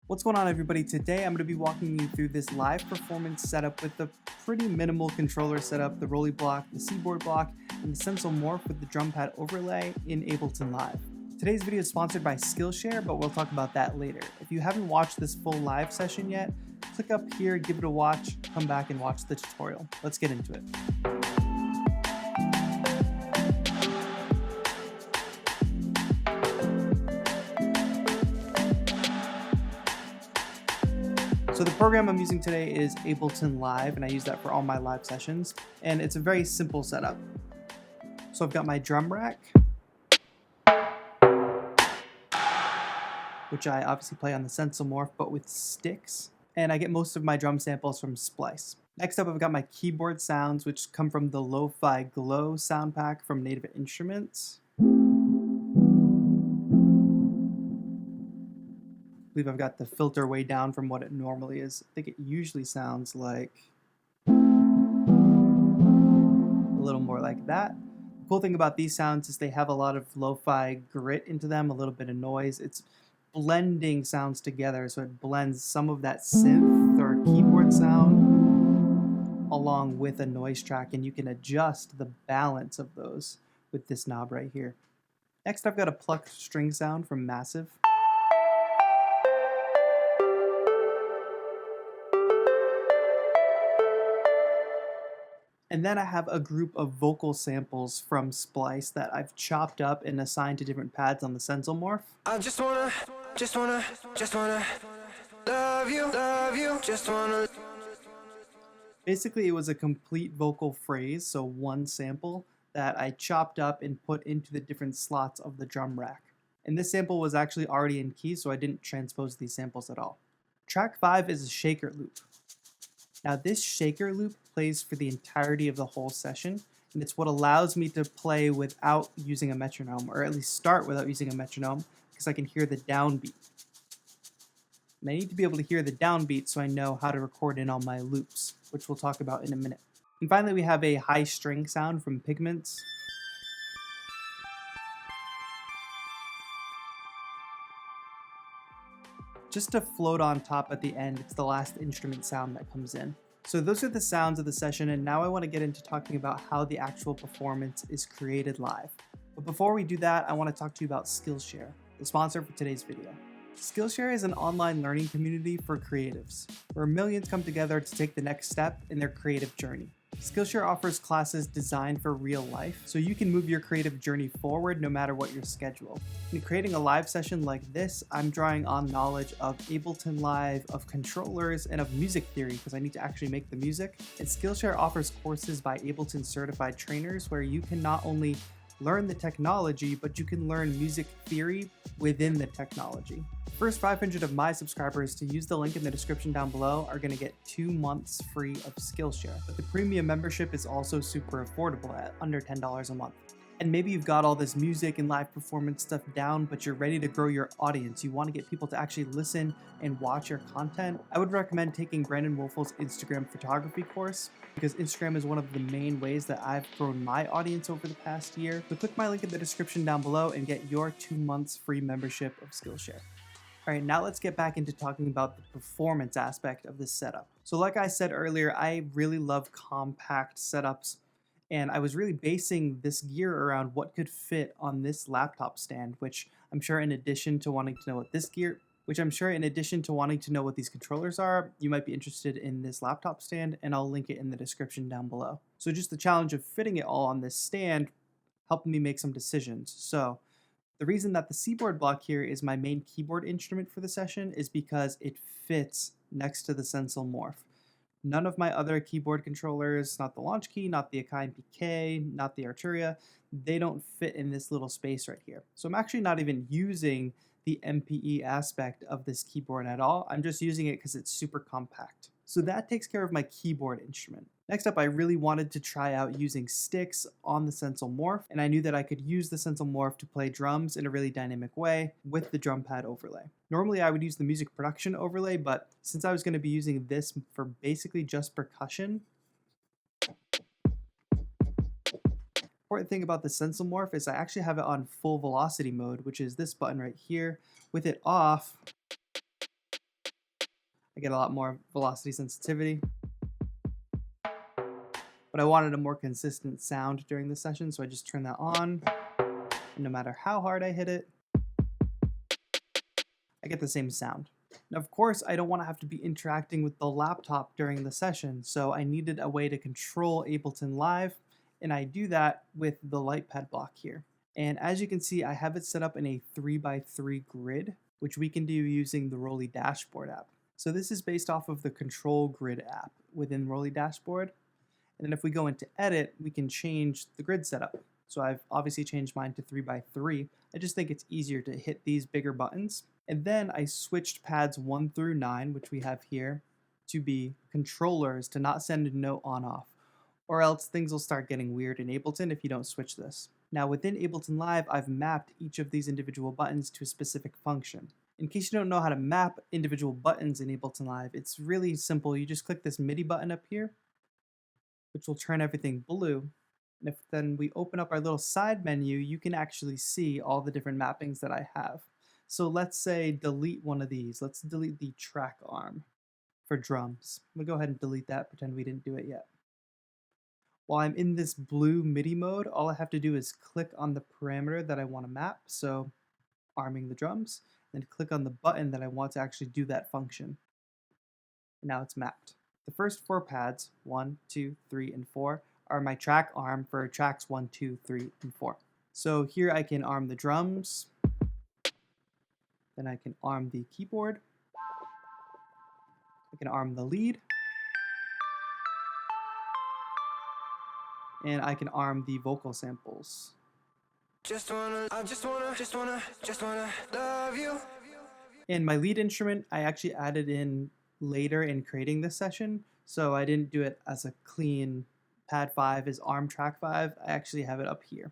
What's going on, everybody? Today I'm going to be walking you through this live performance setup with a pretty minimal controller setup, the ROLI Block, the Seaboard Block, and the Sensel Morph with the drum pad overlay in Ableton Live. Today's video is sponsored by Skillshare, but we'll talk about that later. If you haven't watched this full live session yet, click up here, give it a watch, come back and watch the tutorial. Let's get into it. So the program I'm using today is Ableton Live, and I use that for all my live sessions, and it's a very simple setup. So I've got my drum rack, which I obviously play on the Sensel Morph, but with sticks, and I get most of my drum samples from Splice. Next up, I've got my keyboard sounds, which come from the Lo-Fi Glow sound pack from Native Instruments. I believe I've got the filter way down from what it normally is. I think it usually sounds like a little more like that. The cool thing about these sounds is they have a lot of lo-fi grit into them, a little bit of noise. It's blending sounds together, so it blends some of that synth or keyboard sound along with a noise track, and you can adjust the balance of those with this knob right here. Next, I've got a pluck string sound from Massive. And then I have a group of vocal samples from Splice that I've chopped up and assigned to different pads on the Sensel Morph. I just wanna love you, just wanna. Basically, it was a complete vocal phrase, so one sample that I chopped up and put into the different slots of the drum rack. And this sample was actually already in key, so I didn't transpose these samples at all. Track 5 is a shaker loop. Now this shaker loop plays for the entirety of the whole session, and it's what allows me to play without using a metronome, or at least start without using a metronome, because I can hear the downbeat. And I need to be able to hear the downbeat so I know how to record in all my loops, which we'll talk about in a minute. And finally, we have a high string sound from Pigments. Just to float on top at the end, it's the last instrument sound that comes in. So those are the sounds of the session, and now I want to get into talking about how the actual performance is created live. But before we do that, I want to talk to you about Skillshare, the sponsor for today's video. Skillshare is an online learning community for creatives, where millions come together to take the next step in their creative journey. Skillshare offers classes designed for real life, so you can move your creative journey forward no matter what your schedule. In creating a live session like this, I'm drawing on knowledge of Ableton Live, of controllers, and of music theory because I need to actually make the music. And Skillshare offers courses by Ableton certified trainers where you can not only learn the technology, but you can learn music theory within the technology. First 500 of my subscribers to use the link in the description down below are going to get 2 months free of Skillshare. But the premium membership is also super affordable at under $10 a month. And maybe you've got all this music and live performance stuff down, but you're ready to grow your audience. You want to get people to actually listen and watch your content. I would recommend taking Brandon Woelfel's Instagram photography course, because Instagram is one of the main ways that I've grown my audience over the past year. So click my link in the description down below and get your 2 months free membership of Skillshare. All right, now let's get back into talking about the performance aspect of this setup. So like I said earlier, I really love compact setups, and I was really basing this gear around what could fit on this laptop stand, which I'm sure in addition to wanting to know what these controllers are, you might be interested in this laptop stand, and I'll link it in the description down below. So just the challenge of fitting it all on this stand helped me make some decisions. So the reason that the Seaboard Block here is my main keyboard instrument for the session is because it fits next to the Sensel Morph. None of my other keyboard controllers, not the Launch Key, not the Akai PK, not the Arturia, they don't fit in this little space right here. So I'm actually not even using the MPE aspect of this keyboard at all. I'm just using it because it's super compact. So that takes care of my keyboard instrument. Next up, I really wanted to try out using sticks on the Sensel Morph, and I knew that I could use the Sensel Morph to play drums in a really dynamic way with the drum pad overlay. Normally I would use the music production overlay, but since I was going to be using this for basically just percussion, important thing about the Sensel Morph is I actually have it on full velocity mode, which is this button right here. With it off, I get a lot more velocity sensitivity. But I wanted a more consistent sound during the session, so I just turned that on. And no matter how hard I hit it, I get the same sound. Now, of course, I don't want to have to be interacting with the laptop during the session, so I needed a way to control Ableton Live, and I do that with the Lightpad Block here. And as you can see, I have it set up in a 3x3 grid, which we can do using the ROLI Dashboard app. So this is based off of the Control Grid app within ROLI Dashboard. And then if we go into Edit, we can change the grid setup. So I've obviously changed mine to 3x3. I just think it's easier to hit these bigger buttons. And then I switched pads 1 through 9, which we have here, to be controllers to not send a note on-off, or else things will start getting weird in Ableton if you don't switch this. Now within Ableton Live, I've mapped each of these individual buttons to a specific function. In case you don't know how to map individual buttons in Ableton Live, it's really simple. You just click this MIDI button up here, which will turn everything blue. And if then we open up our little side menu, you can actually see all the different mappings that I have. So let's say delete one of these. Let's delete the track arm for drums. We'll go ahead and delete that, pretend we didn't do it yet. While I'm in this blue MIDI mode, all I have to do is click on the parameter that I want to map, so arming the drums, then click on the button that I want to actually do that function. And now it's mapped. The first 4 pads, 1, 2, 3, and 4, are my track arm for tracks 1, 2, 3, and 4. So here I can arm the drums, then I can arm the keyboard, I can arm the lead, and I can arm the vocal samples. I just wanna love you. And my lead instrument, I actually added in later in creating this session, so I didn't do it as a clean pad 5 is arm track 5. I actually have it up here,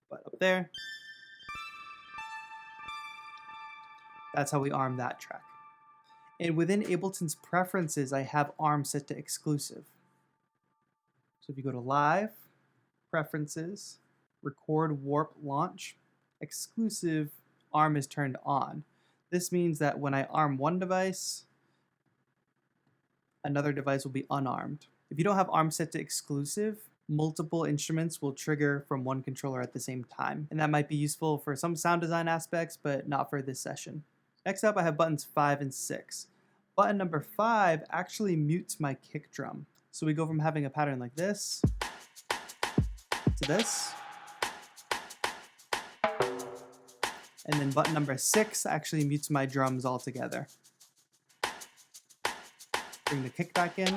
but up there, that's how we arm that track. And within Ableton's preferences, I have arm set to exclusive. So if you go to Live, Preferences, Record Warp Launch, exclusive arm is turned on. This means that when I arm one device, another device will be unarmed. If you don't have arm set to exclusive, multiple instruments will trigger from one controller at the same time. And that might be useful for some sound design aspects, but not for this session. Next up, I have buttons 5 and 6. Button number 5 actually mutes my kick drum. So we go from having a pattern like this to this. And then button number 6 actually mutes my drums altogether. Bring the kick back in.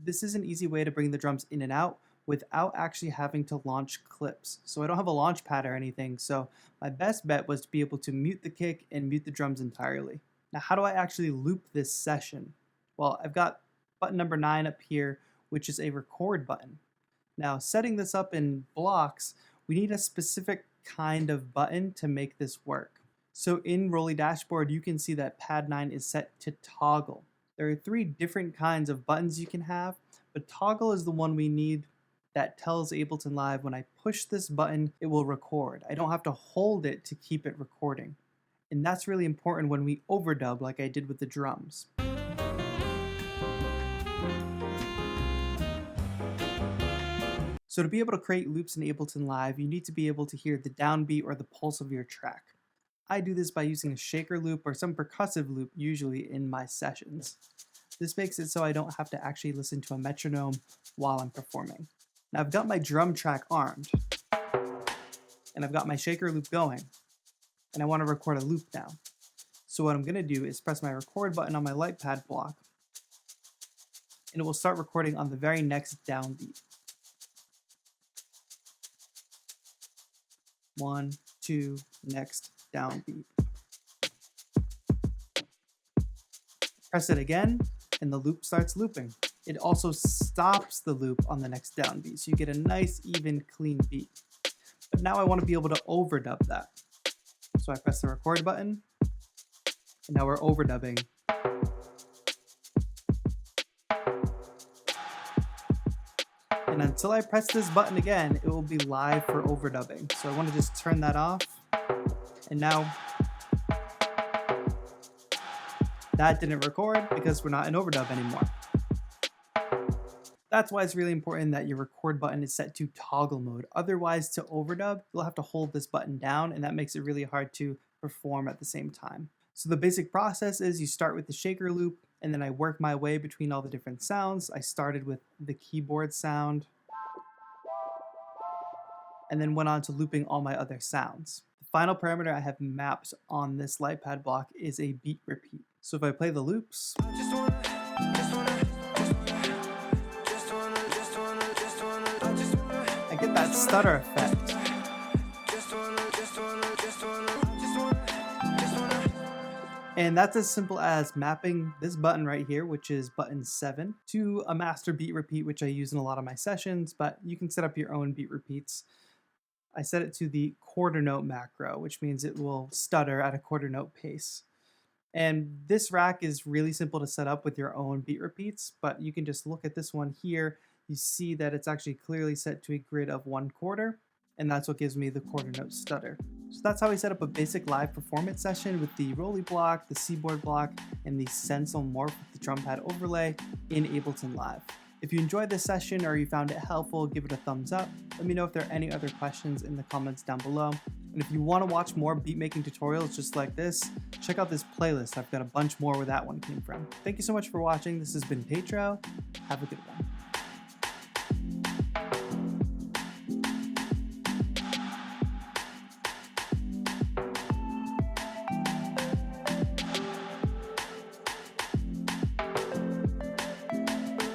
This is an easy way to bring the drums in and out without actually having to launch clips. So I don't have a launch pad or anything, so my best bet was to be able to mute the kick and mute the drums entirely. Now, how do I actually loop this session? Well, I've got button number 9 up here, which is a record button. Now, setting this up in blocks, we need a specific kind of button to make this work. So in ROLI Dashboard, you can see that pad 9 is set to toggle. There are 3 different kinds of buttons you can have, but toggle is the one we need that tells Ableton Live when I push this button, it will record. I don't have to hold it to keep it recording. And that's really important when we overdub like I did with the drums. So to be able to create loops in Ableton Live, you need to be able to hear the downbeat or the pulse of your track. I do this by using a shaker loop or some percussive loop usually in my sessions. This makes it so I don't have to actually listen to a metronome while I'm performing. Now I've got my drum track armed, and I've got my shaker loop going, and I want to record a loop now. So what I'm going to do is press my record button on my Lightpad block, and it will start recording on the very next downbeat. 1, 2, next downbeat. Press it again, and the loop starts looping. It also stops the loop on the next downbeat, so you get a nice, even, clean beat. But now I want to be able to overdub that. So I press the record button, and now we're overdubbing. And until I press this button again, it will be live for overdubbing. So I want to just turn that off. And now That didn't record because we're not in Overdub anymore. That's why it's really important that your record button is set to toggle mode. Otherwise, to overdub, you'll have to hold this button down, and that makes it really hard to perform at the same time. So the basic process is you start with the shaker loop, and then I work my way between all the different sounds. I started with the keyboard sound, and then went on to looping all my other sounds. The final parameter I have mapped on this Lightpad block is a beat repeat. So if I play the loops, I get that stutter effect. And that's as simple as mapping this button right here, which is button 7, to a master beat repeat, which I use in a lot of my sessions, but you can set up your own beat repeats. I set it to the quarter note macro, which means it will stutter at a quarter note pace. And this rack is really simple to set up with your own beat repeats, but you can just look at this one here. You see that it's actually clearly set to a grid of 1/4, and that's what gives me the quarter note stutter. So that's how we set up a basic live performance session with the ROLI block, the Seaboard block, and the Sensel Morph with the drum pad overlay in Ableton Live. If you enjoyed this session or you found it helpful, give it a thumbs up. Let me know if there are any other questions in the comments down below. And if you want to watch more beatmaking tutorials just like this, check out this playlist. I've got a bunch more where that one came from. Thank you so much for watching. This has been TAETRO. Have a good one.